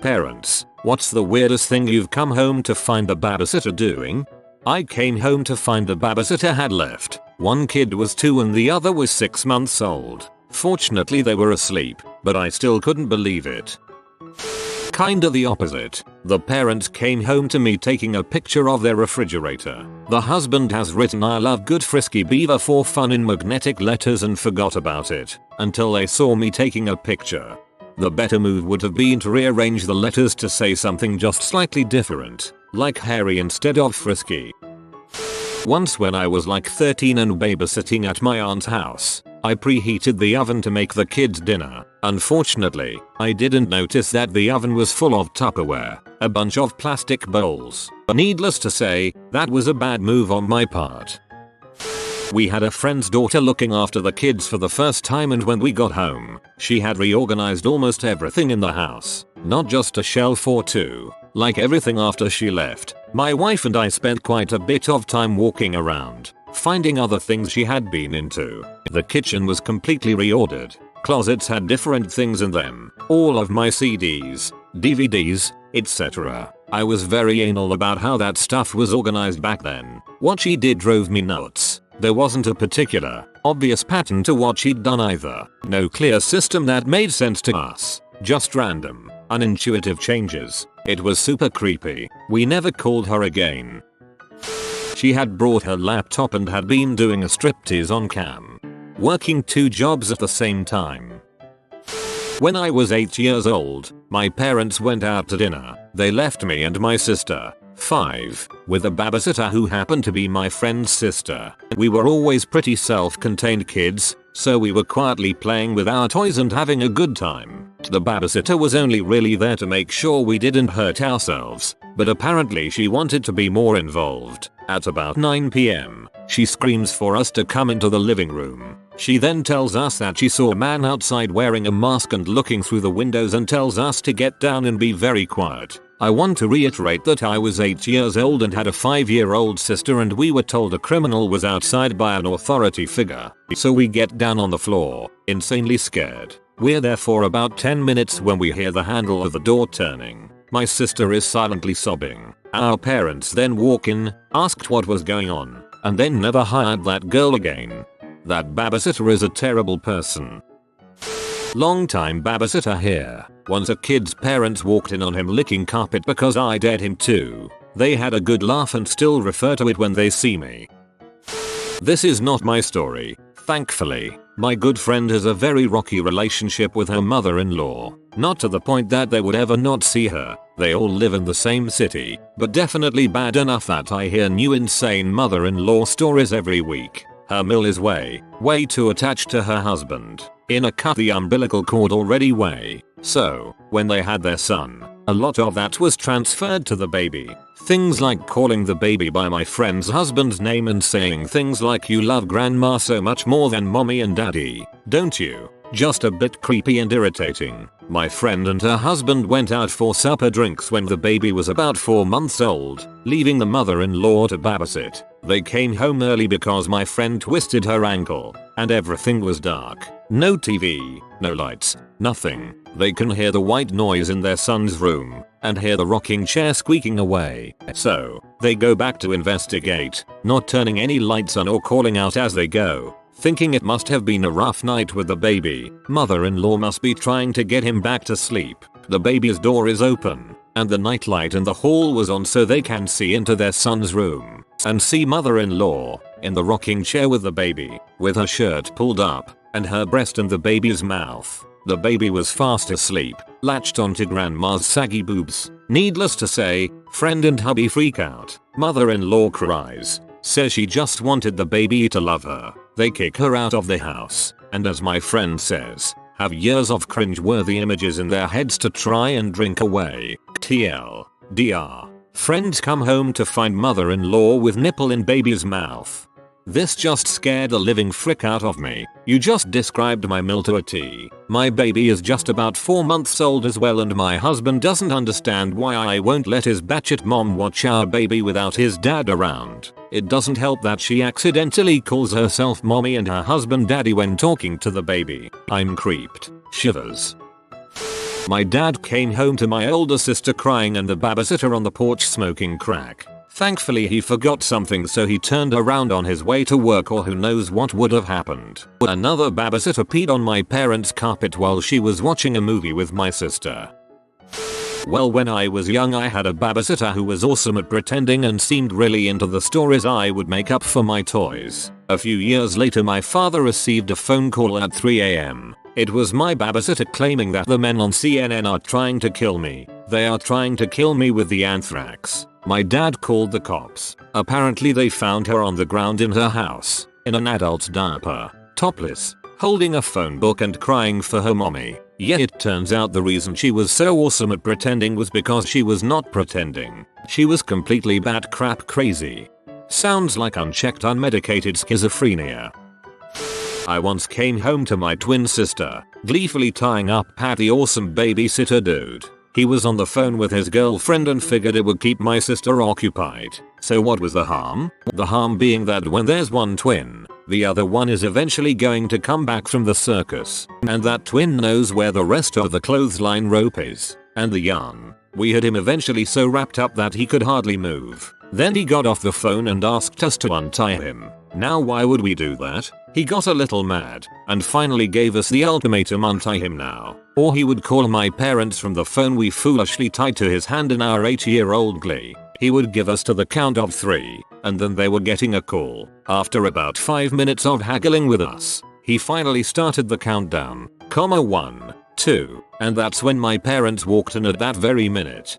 Parents, what's the weirdest thing you've come home to find the babysitter doing? I came home to find the babysitter had left. One kid was 2 and the other was 6 months old. Fortunately they were asleep, but I still couldn't believe it. Kinda the opposite. The parents came home to me taking a picture of their refrigerator. The husband has written "I love good frisky beaver" for fun in magnetic letters and forgot about it until they saw me taking a picture. The better move would have been to rearrange the letters to say something just slightly different, like hairy instead of frisky. Once when I was like 13 and babysitting at my aunt's house, I preheated the oven to make the kids dinner. Unfortunately, I didn't notice that the oven was full of Tupperware, a bunch of plastic bowls. Needless to say, that was a bad move on my part. We had a friend's daughter looking after the kids for the first time, and when we got home, she had reorganized almost everything in the house, not just a shelf or two. Like everything after she left, my wife and I spent quite a bit of time walking around, finding other things she had been into. The kitchen was completely reordered. Closets had different things in them, all of my CDs, DVDs, etc. I was very anal about how that stuff was organized back then. What she did drove me nuts. There wasn't a particular, obvious pattern to what she'd done either. No clear system that made sense to us. Just random, unintuitive changes. It was super creepy. We never called her again. She had brought her laptop and had been doing a striptease on cam. Working 2 jobs at the same time. When I was 8 years old, my parents went out to dinner. They left me and my sister, 5, with a babysitter who happened to be my friend's sister. We were always pretty self-contained kids, so we were quietly playing with our toys and having a good time. The babysitter was only really there to make sure we didn't hurt ourselves, but apparently she wanted to be more involved. At about 9 PM, she screams for us to come into the living room. She then tells us that she saw a man outside wearing a mask and looking through the windows, and tells us to get down and be very quiet. I want to reiterate that I was 8 years old and had a 5-year-old sister, and we were told a criminal was outside by an authority figure. So we get down on the floor, insanely scared. We're there for about 10 minutes when we hear the handle of the door turning. My sister is silently sobbing. Our parents then walk in, asked what was going on, and then never hired that girl again. That babysitter is a terrible person. Long-time babysitter here. Once a kid's parents walked in on him licking carpet because I dared him to. They had a good laugh and still refer to it when they see me. This is not my story, thankfully. My good friend has a very rocky relationship with her mother-in-law. Not to the point that they would ever not see her. They all live in the same city, but definitely bad enough that I hear new insane mother-in-law stories every week. Her mill is way too attached to her husband. In a cut the umbilical cord already way. So, when they had their son, a lot of that was transferred to the baby. Things like calling the baby by my friend's husband's name and saying things like "You love grandma so much more than mommy and daddy, don't you?" Just a bit creepy and irritating. My friend and her husband went out for supper drinks when the baby was about 4 months old, leaving the mother-in-law to babysit. They came home early because my friend twisted her ankle, and everything was dark. No TV, no lights, nothing. They can hear the white noise in their son's room, and hear the rocking chair squeaking away. So, they go back to investigate, not turning any lights on or calling out as they go. Thinking it must have been a rough night with the baby, mother-in-law must be trying to get him back to sleep. The baby's door is open, and the nightlight in the hall was on so they can see into their son's room, and see mother-in-law, in the rocking chair with the baby, with her shirt pulled up, and her breast in the baby's mouth. The baby was fast asleep, latched onto grandma's saggy boobs. Needless to say, friend and hubby freak out. Mother-in-law cries, says she just wanted the baby to love her. They kick her out of the house, and as my friend says, have years of cringe-worthy images in their heads to try and drink away. TLDR. Friends come home to find mother-in-law with nipple in baby's mouth. This just scared the living frick out of me. You just described my mill to a T. My baby is just about 4 months old as well, and my husband doesn't understand why I won't let his batshit mom watch our baby without his dad around. It doesn't help that she accidentally calls herself mommy and her husband daddy when talking to the baby. I'm creeped. Shivers. My dad came home to my older sister crying and the babysitter on the porch smoking crack. Thankfully he forgot something, so he turned around on his way to work, or who knows what would have happened. Another babysitter peed on my parents' carpet while she was watching a movie with my sister. Well, when I was young I had a babysitter who was awesome at pretending and seemed really into the stories I would make up for my toys. A few years later my father received a phone call at 3 AM. It was my babysitter claiming that the men on CNN are trying to kill me. They are trying to kill me with the anthrax. My dad called the cops. Apparently they found her on the ground in her house, in an adult diaper, topless, holding a phone book and crying for her mommy. Yet it turns out the reason she was so awesome at pretending was because she was not pretending. She was completely bat crap crazy. Sounds like unchecked unmedicated schizophrenia. I once came home to my twin sister, gleefully tying up Patty awesome babysitter dude. He was on the phone with his girlfriend and figured it would keep my sister occupied. So what was the harm? The harm being that when there's one twin, the other one is eventually going to come back from the circus. And that twin knows where the rest of the clothesline rope is, and the yarn. We had him eventually so wrapped up that he could hardly move. Then he got off the phone and asked us to untie him. Now why would we do that? He got a little mad and finally gave us the ultimatum: untie him now, or he would call my parents from the phone we foolishly tied to his hand in our 8-year-old glee. He would give us to the count of 3, and then they were getting a call. After about 5 minutes of haggling with us, he finally started the countdown, 1, 2, and that's when my parents walked in at that very minute.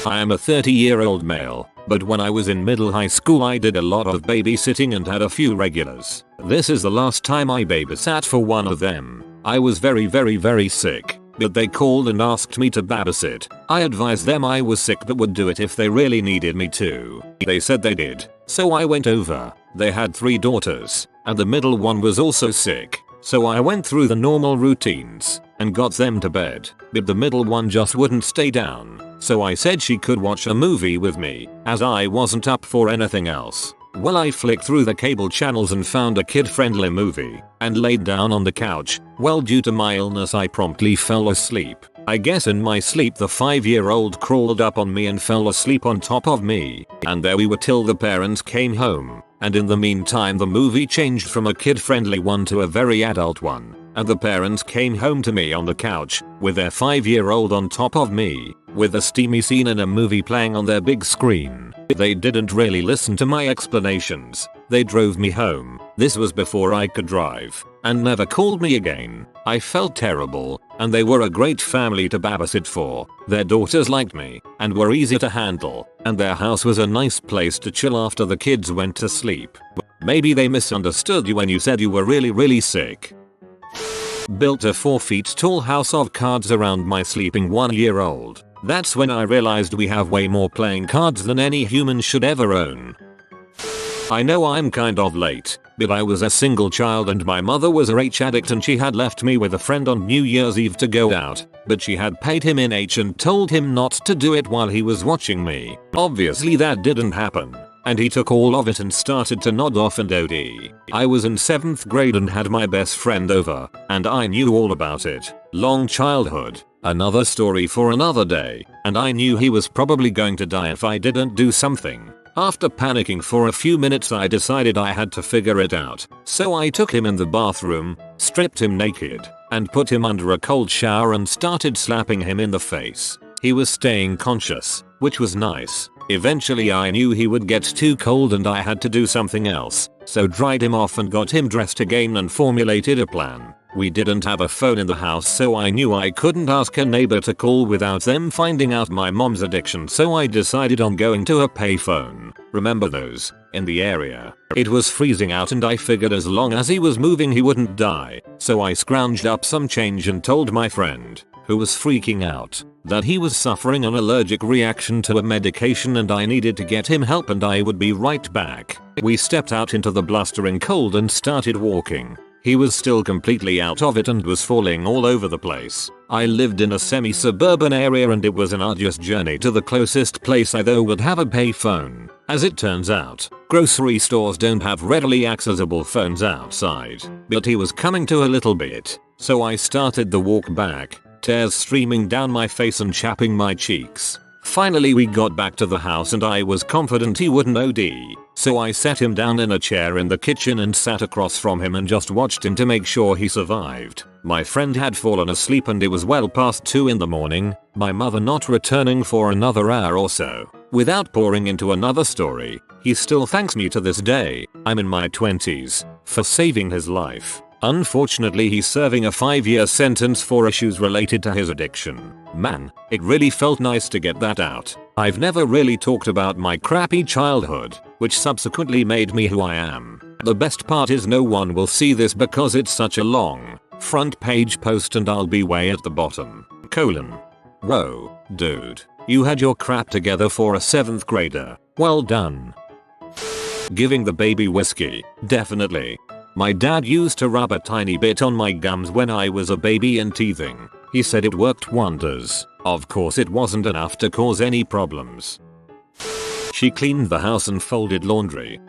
I am a 30-year-old male, but when I was in middle high school I did a lot of babysitting and had a few regulars. This is the last time I babysat for one of them. I was very sick, but they called and asked me to babysit. I advised them I was sick but would do it if they really needed me to. They said they did, so I went over. They had 3 daughters, and the middle one was also sick. So I went through the normal routines and got them to bed, but the middle one just wouldn't stay down. So I said she could watch a movie with me, as I wasn't up for anything else. Well, I flicked through the cable channels and found a kid-friendly movie, and laid down on the couch. Well, due to my illness I promptly fell asleep. I guess in my sleep the 5-year-old crawled up on me and fell asleep on top of me. And there we were till the parents came home. And in the meantime the movie changed from a kid-friendly one to a very adult one. And the parents came home to me on the couch, with their 5-year-old on top of me, with a steamy scene in a movie playing on their big screen. They didn't really listen to my explanations. They drove me home. This was before I could drive, and never called me again. I felt terrible, and they were a great family to babysit for. Their daughters liked me, and were easy to handle, and their house was a nice place to chill after the kids went to sleep. Maybe they misunderstood you when you said you were really sick. Built a 4 feet tall house of cards around my sleeping 1-year-old. That's when I realized we have way more playing cards than any human should ever own. I know I'm kind of late, but I was a single child and my mother was a H addict and she had left me with a friend on New Year's Eve to go out, but she had paid him in H and told him not to do it while he was watching me. Obviously that didn't happen, and he took all of it and started to nod off and OD. I was in 7th grade and had my best friend over, and I knew all about it. Long childhood. Another story for another day, and I knew he was probably going to die if I didn't do something. After panicking for a few minutes I decided I had to figure it out. So I took him in the bathroom, stripped him naked, and put him under a cold shower and started slapping him in the face. He was staying conscious, which was nice. Eventually I knew he would get too cold and I had to do something else, so dried him off and got him dressed again and formulated a plan. We didn't have a phone in the house, so I knew I couldn't ask a neighbor to call without them finding out my mom's addiction, so I decided on going to a payphone. Remember those? In the area. It was freezing out and I figured as long as he was moving he wouldn't die, so I scrounged up some change and told my friend, who was freaking out, that he was suffering an allergic reaction to a medication and I needed to get him help and I would be right back. We stepped out into the blustering cold and started walking. He was still completely out of it and was falling all over the place. I lived in a semi-suburban area and it was an arduous journey to the closest place I though would have a payphone. As it turns out, grocery stores don't have readily accessible phones outside. But he was coming to a little bit, so I started the walk back. tears streaming down my face and chapping my cheeks. Finally we got back to the house and I was confident he wouldn't OD, so I sat him down in a chair in the kitchen and sat across from him and just watched him to make sure he survived. My friend had fallen asleep and it was well past 2 in the morning, my mother not returning for another hour or so. Without pouring into another story, he still thanks me to this day, I'm in my 20s, for saving his life. Unfortunately he's serving a 5-year sentence for issues related to his addiction. Man, it really felt nice to get that out. I've never really talked about my crappy childhood, which subsequently made me who I am. The best part is no one will see this because it's such a long front page post and I'll be way at the bottom. Whoa, dude. You had your crap together for a 7th grader. Well done. Giving the baby whiskey. Definitely. My dad used to rub a tiny bit on my gums when I was a baby and teething. He said it worked wonders. Of course it wasn't enough to cause any problems. She cleaned the house and folded laundry.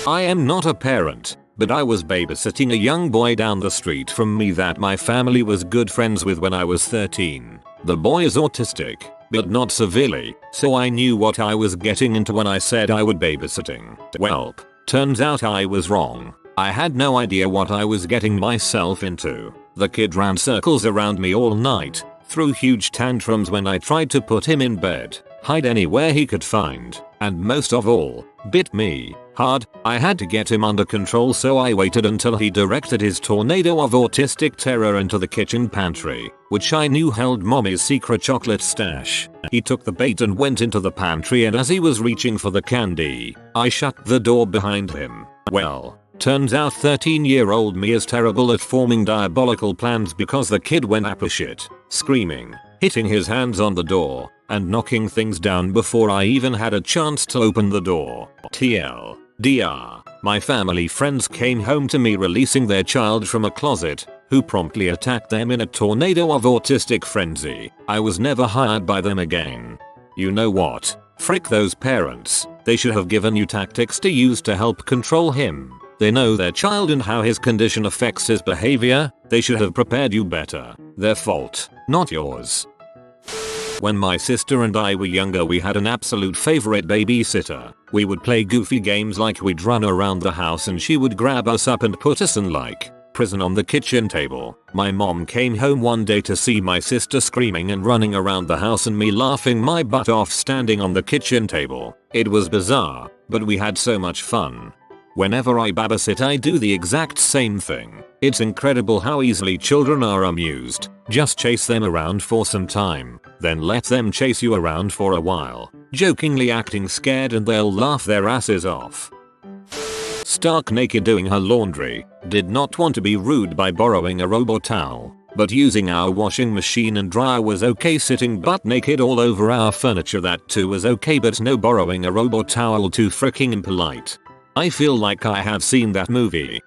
I am not a parent, but I was babysitting a young boy down the street from me that my family was good friends with when I was 13. The boy is autistic, but not severely, so I knew what I was getting into when I said I would babysitting. Welp, turns out I was wrong. I had no idea what I was getting myself into. The kid ran circles around me all night, threw huge tantrums when I tried to put him in bed, hide anywhere he could find, and most of all, bit me hard. I had to get him under control, so I waited until he directed his tornado of autistic terror into the kitchen pantry, which I knew held mommy's secret chocolate stash. He took the bait and went into the pantry, and as he was reaching for the candy, I shut the door behind him. Well, turns out 13-year-old me is terrible at forming diabolical plans because the kid went apeshit, screaming, hitting his hands on the door, and knocking things down before I even had a chance to open the door. TLDR, my family friends came home to me releasing their child from a closet, who promptly attacked them in a tornado of autistic frenzy. I was never hired by them again. You know what? Frick those parents, they should have given you tactics to use to help control him. They know their child and how his condition affects his behavior. They should have prepared you better. Their fault, not yours. When my sister and I were younger, we had an absolute favorite babysitter. We would play goofy games like we'd run around the house and she would grab us up and put us in like prison on the kitchen table. My mom came home one day to see my sister screaming and running around the house and me laughing my butt off standing on the kitchen table. It was bizarre, but we had so much fun. Whenever I babysit, I do the exact same thing. It's incredible how easily children are amused. Just chase them around for some time, then let them chase you around for a while, jokingly acting scared, and they'll laugh their asses off. Stark naked doing her laundry, did not want to be rude by borrowing a robot towel, but using our washing machine and dryer was okay. Sitting butt naked all over our furniture, that too was okay, but no borrowing a robot towel, too freaking impolite. I feel like I have seen that movie.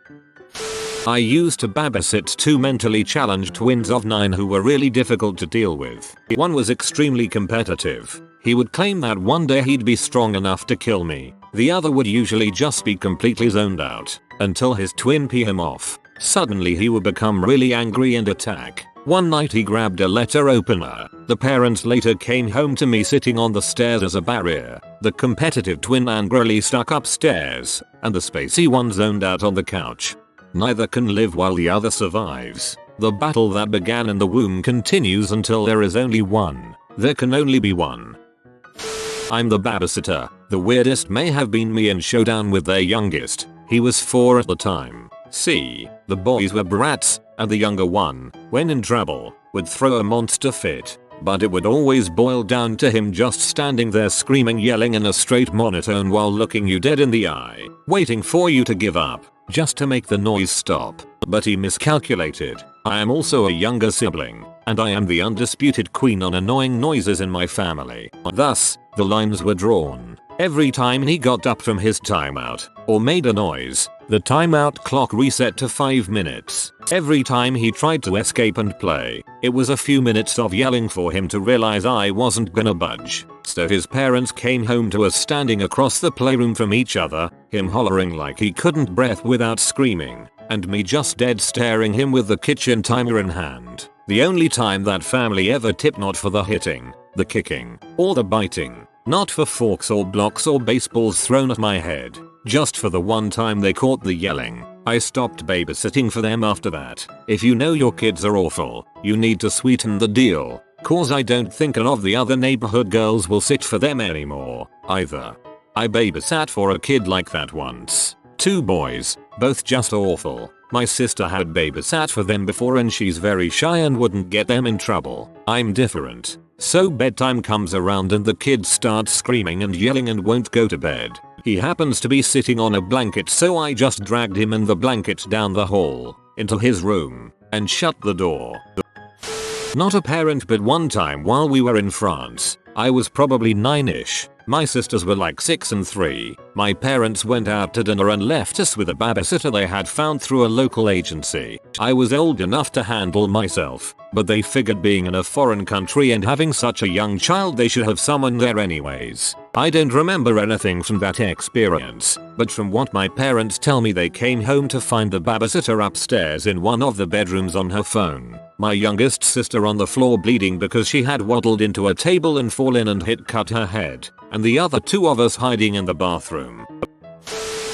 I used to babysit 2 mentally challenged twins of 9 who were really difficult to deal with. One was extremely competitive. He would claim that one day he'd be strong enough to kill me. The other would usually just be completely zoned out until his twin pee him off. Suddenly he would become really angry and attack. One night he grabbed a letter opener. The parents later came home to me sitting on the stairs as a barrier. The competitive twin angrily stuck upstairs, and the spacey one zoned out on the couch. Neither can live while the other survives. The battle that began in the womb continues until there is only one. There can only be one. I'm the babysitter. The weirdest may have been me in showdown with their youngest. He was 4 at the time. See, the boys were brats, and the younger one, when in trouble, would throw a monster fit. But it would always boil down to him just standing there screaming, yelling in a straight monotone while looking you dead in the eye, waiting for you to give up, just to make the noise stop. But he miscalculated. I am also a younger sibling, and I am the undisputed queen on annoying noises in my family. Thus, the lines were drawn. Every time he got up from his timeout, or made a noise, the timeout clock reset to 5 minutes. Every time he tried to escape and play, it was a few minutes of yelling for him to realize I wasn't gonna budge. So his parents came home to us standing across the playroom from each other, him hollering like he couldn't breathe without screaming, and me just dead staring him with the kitchen timer in hand. The only time that family ever tipped, not for the hitting, the kicking, or the biting, not for forks or blocks or baseballs thrown at my head, just for the one time they caught the yelling. I stopped babysitting for them after that. If you know your kids are awful, you need to sweeten the deal, cause I don't think none of the other neighborhood girls will sit for them anymore, either. I babysat for a kid like that once. 2 boys, both just awful. My sister had babysat for them before and she's very shy and wouldn't get them in trouble. I'm different. So bedtime comes around and the kids start screaming and yelling and won't go to bed. He happens to be sitting on a blanket, so I just dragged him and the blanket down the hall, into his room, and shut the door. Not a parent, but one time while we were in France, I was probably 9ish. My sisters were like 6 and 3. My parents went out to dinner and left us with a babysitter they had found through a local agency. I was old enough to handle myself, but they figured being in a foreign country and having such a young child they should have someone there anyways. I don't remember anything from that experience, but from what my parents tell me, they came home to find the babysitter upstairs in one of the bedrooms on her phone. My youngest sister on the floor bleeding because she had waddled into a table and fallen and cut her head, and the other 2 of us hiding in the bathroom.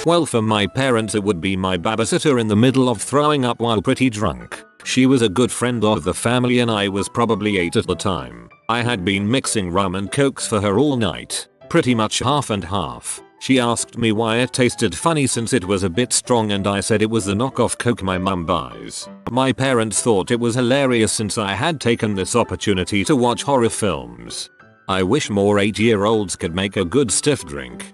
Well, for my parents it would be my babysitter in the middle of throwing up while pretty drunk. She was a good friend of the family and I was probably 8 at the time. I had been mixing rum and cokes for her all night, pretty much half and half. She asked me why it tasted funny since it was a bit strong and I said it was the knockoff coke my mum buys. My parents thought it was hilarious since I had taken this opportunity to watch horror films. I wish more 8-year-olds could make a good stiff drink.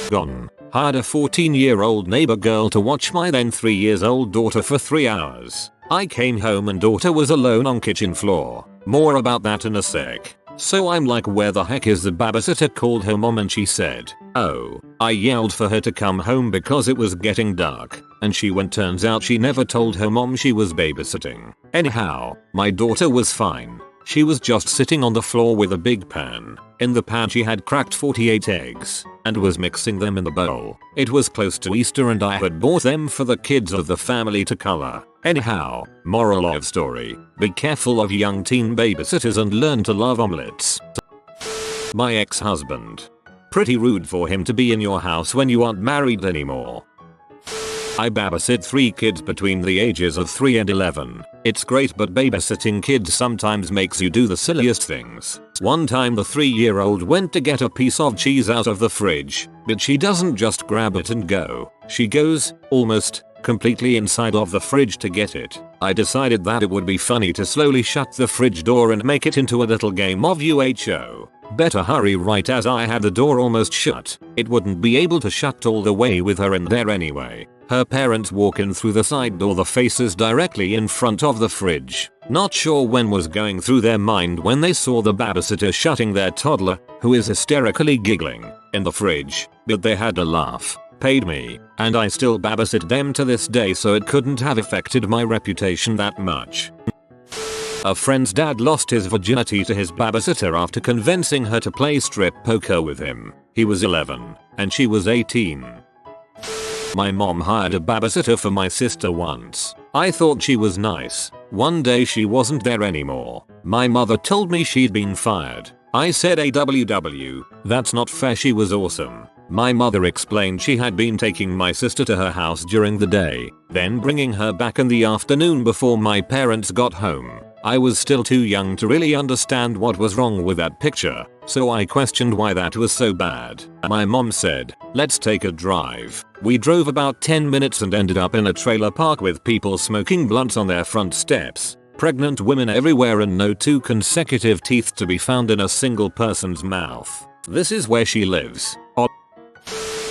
Gone. Hired a 14-year-old neighbor girl to watch my then 3-year-old daughter for 3 hours. I came home and daughter was alone on kitchen floor. More about that in a sec. So I'm like, where the heck is the babysitter? Called her mom and she said, oh. I yelled for her to come home because it was getting dark, and she went. Turns out she never told her mom she was babysitting. Anyhow, my daughter was fine. She was just sitting on the floor with a big pan. In the pan she had cracked 48 eggs and was mixing them in the bowl. It was close to Easter and I had bought them for the kids of the family to color. Anyhow, moral of story, be careful of young teen babysitters and learn to love omelets. My ex-husband. Pretty rude for him to be in your house when you aren't married anymore. I babysit 3 kids between the ages of 3 and 11. It's great, but babysitting kids sometimes makes you do the silliest things. One time the 3-year-old went to get a piece of cheese out of the fridge, but she doesn't just grab it and go. She goes, almost, completely inside of the fridge to get it. I decided that it would be funny to slowly shut the fridge door and make it into a little game of UHO. Better hurry, right as I had the door almost shut. It wouldn't be able to shut all the way with her in there anyway. Her parents walk in through the side door, the faces directly in front of the fridge. Not sure when was going through their mind when they saw the babysitter shutting their toddler, who is hysterically giggling, in the fridge, but they had a laugh, paid me, and I still babysit them to this day, so it couldn't have affected my reputation that much. A friend's dad lost his virginity to his babysitter after convincing her to play strip poker with him. He was 11, and she was 18. My mom hired a babysitter for my sister once. I thought she was nice. One day she wasn't there anymore. My mother told me she'd been fired. I said AWW, that's not fair, she was awesome. My mother explained she had been taking my sister to her house during the day, then bringing her back in the afternoon before my parents got home. I was still too young to really understand what was wrong with that picture, so I questioned why that was so bad. My mom said, let's take a drive. We drove about 10 minutes and ended up in a trailer park with people smoking blunts on their front steps, pregnant women everywhere, and no 2 consecutive teeth to be found in a single person's mouth. This is where she lives.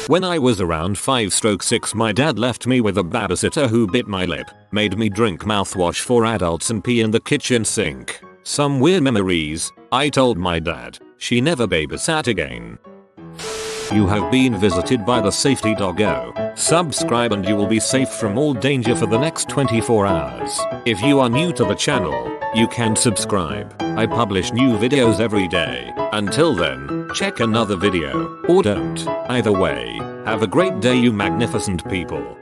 When I was around 5/6, my dad left me with a babysitter who bit my lip, made me drink mouthwash for adults and pee in the kitchen sink. Some weird memories. I told my dad. She never babysat again. You have been visited by the safety doggo. Subscribe and you will be safe from all danger for the next 24 hours. If you are new to the channel, you can subscribe. I publish new videos every day. Until then, check another video, or don't. Either way, have a great day, you magnificent people.